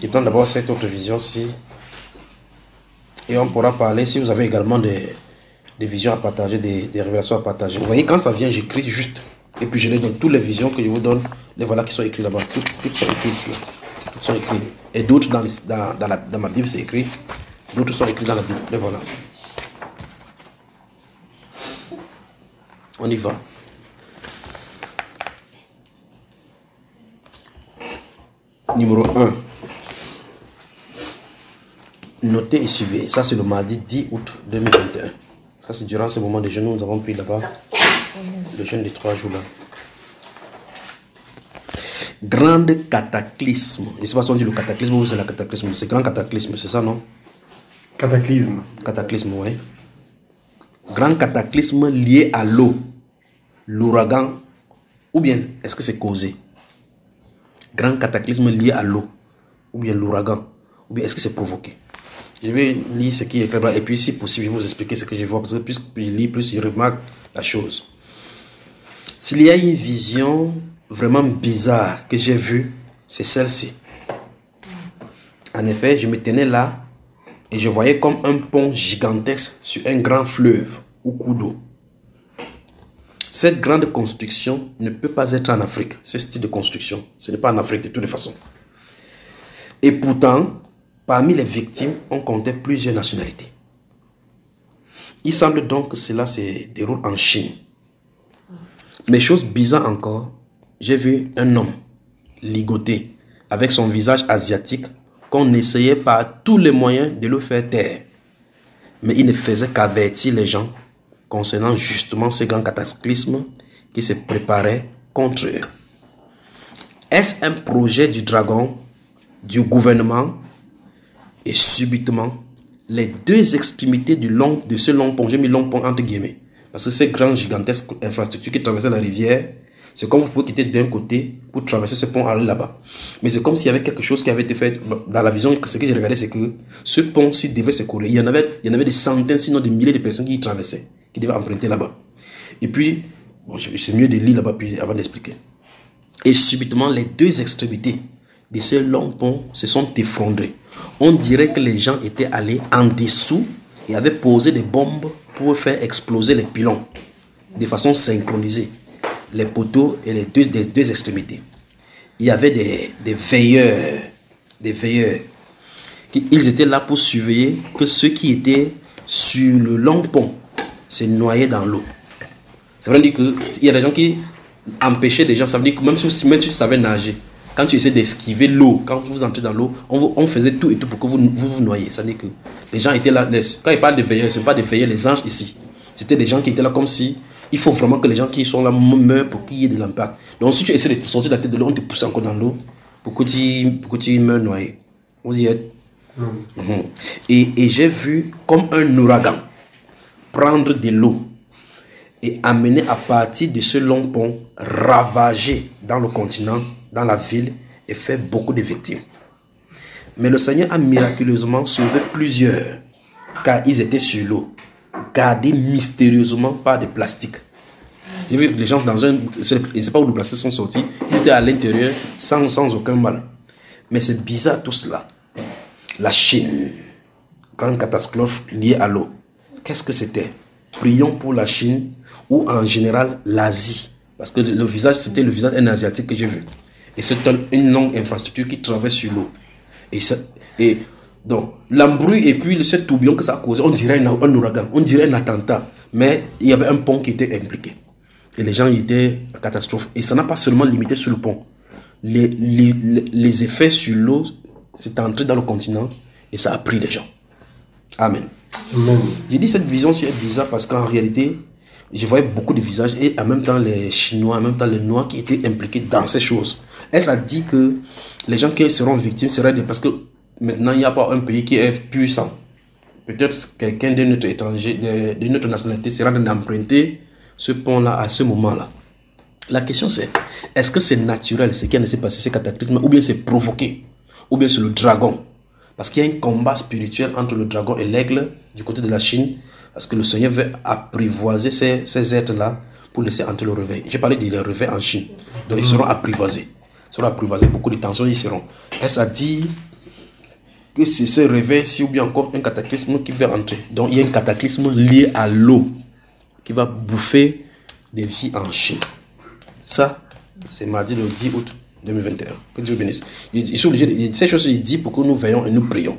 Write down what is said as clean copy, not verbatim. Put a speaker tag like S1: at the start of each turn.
S1: quittons d'abord cette autre vision-ci. Et on pourra parler, si vous avez également des visions à partager, des révélations à partager. Vous voyez, quand ça vient, j'écris juste. Et puis je les donne. Toutes les visions que je vous donne, les voilà qui sont écrites là-bas. Toutes sont écrites ici. Toutes sont écrites. Et d'autres dans ma Bible, c'est écrit. D'autres sont écrits dans la Bible. Les voilà. On y va. Numéro 1. Notez et suivez. Ça, c'est le mardi 10 août 2021. Ça, c'est durant ce moment de jeûne. Nous avons pris là-bas le jeûne de 3 jours là. Grande cataclysme. Je ne sais pas si on dit le cataclysme ou c'est la cataclysme. C'est grand cataclysme, c'est ça, non?
S2: Cataclysme.
S1: Cataclysme, oui. Grand cataclysme lié à l'eau, l'ouragan, ou bien est-ce que c'est causé? Grand cataclysme lié à l'eau, ou bien l'ouragan, ou bien est-ce que c'est provoqué? Je vais lire ce qui est écrit là, et puis si possible, je vais vous expliquer ce que je vois, parce que plus je lis, plus je remarque la chose. S'il y a une vision vraiment bizarre que j'ai vue, c'est celle-ci. En effet, je me tenais là, et je voyais comme un pont gigantesque sur un grand fleuve ou cours d'eau. Cette grande construction ne peut pas être en Afrique. Ce style de construction, ce n'est pas en Afrique de toutes les façons. Et pourtant, parmi les victimes, on comptait plusieurs nationalités. Il semble donc que cela se déroule en Chine. Mais chose bizarre encore, j'ai vu un homme ligoté avec son visage asiatique qu'on essayait par tous les moyens de le faire taire. Mais il ne faisait qu'avertir les gens concernant justement ce grand cataclysme qui se préparait contre eux. Est-ce un projet du dragon, du gouvernement? Et subitement, les deux extrémités de ce long pont, j'ai mis long pont entre guillemets, parce que ces grandes gigantesques infrastructures qui traversaient la rivière, c'est comme vous pouvez quitter d'un côté pour traverser ce pont aller là-bas. Mais c'est comme s'il y avait quelque chose qui avait été fait dans la vision. Ce que j'ai regardé, c'est que ce pont-ci devait se courir. Il y en avait des centaines, sinon des milliers de personnes qui y traversaient, qui devaient emprunter là-bas. Et puis, bon, c'est mieux de lire là-bas avant d'expliquer. Et subitement, les deux extrémités de ce long pont se sont effondrées. On dirait que les gens étaient allés en dessous et avaient posé des bombes pour faire exploser les pylônes de façon synchronisée. Les poteaux et les deux extrémités. Il y avait des veilleurs. Ils étaient là pour surveiller que ceux qui étaient sur le long pont se noyaient dans l'eau. Ça veut dire qu'il y a des gens qui empêchaient des gens. Ça veut dire que même si tu savais nager, quand tu essaies d'esquiver l'eau, quand vous entrez dans l'eau, on faisait tout et tout pour que vous noyiez. Ça veut dire que les gens étaient là. Quand ils parlent de veilleurs, ce n'est pas des veilleurs, les anges ici. C'était des gens qui étaient là comme si il faut vraiment que les gens qui sont là meurent pour qu'il y ait de l'impact. Donc si tu essaies de sortir de la tête de l'eau, on te pousse encore dans l'eau pour que tu meurs noyé. Vous y êtes? Et j'ai vu comme un ouragan prendre de l'eau et amener à partir de ce long pont, ravager dans le continent, dans la ville et faire beaucoup de victimes. Mais le Seigneur a miraculeusement sauvé plusieurs car ils étaient sur l'eau, gardés mystérieusement par des plastiques. J'ai vu les gens dans je ne sais pas où les plastiques sont sortis, ils étaient à l'intérieur sans aucun mal. Mais c'est bizarre tout cela. La Chine, grande catastrophe liée à l'eau. Qu'est-ce que c'était? Prions pour la Chine ou en général l'Asie. Parce que le visage, c'était le visage d'un asiatique que j'ai vu. Et c'est une longue infrastructure qui traverse sur l'eau. Et donc, l'embrouille et puis ce tourbillon que ça a causé, on dirait un ouragan, on dirait un attentat. Mais il y avait un pont qui était impliqué. Et les gens étaient en catastrophe. Et ça n'a pas seulement limité sur le pont. Les effets sur l'eau, c'est entré dans le continent et ça a pris les gens. Amen.
S2: Amen.
S1: J'ai dit cette vision c'est bizarre parce qu'en réalité, je voyais beaucoup de visages et en même temps les Chinois, en même temps les Noirs qui étaient impliqués dans ces choses. Et ça dit que les gens qui seront victimes seraient parce que maintenant il n'y a pas un pays qui est puissant. Peut-être quelqu'un de notre étranger, de notre nationalité sera d'emprunter ce pont-là à ce moment-là. La question c'est, est-ce que c'est naturel ce qui s'est passé, ce cataclysme, ou bien c'est provoqué, ou bien c'est le dragon? Parce qu'il y a un combat spirituel entre le dragon et l'aigle du côté de la Chine, parce que le Seigneur veut apprivoiser ces êtres-là pour laisser entrer le réveil. J'ai parlé des réveils en Chine, donc ils seront apprivoisés. Beaucoup de tensions y seront. Est-ce à dire que c'est ce réveil-ci ou bien encore un cataclysme qui va entrer. Donc il y a un cataclysme lié à l'eau qui va bouffer des vies en Chine. Ça, c'est mardi le 10 août 2021. Que Dieu bénisse. Ils sont obligés, ces choses, il dit pour que nous veillons et nous prions.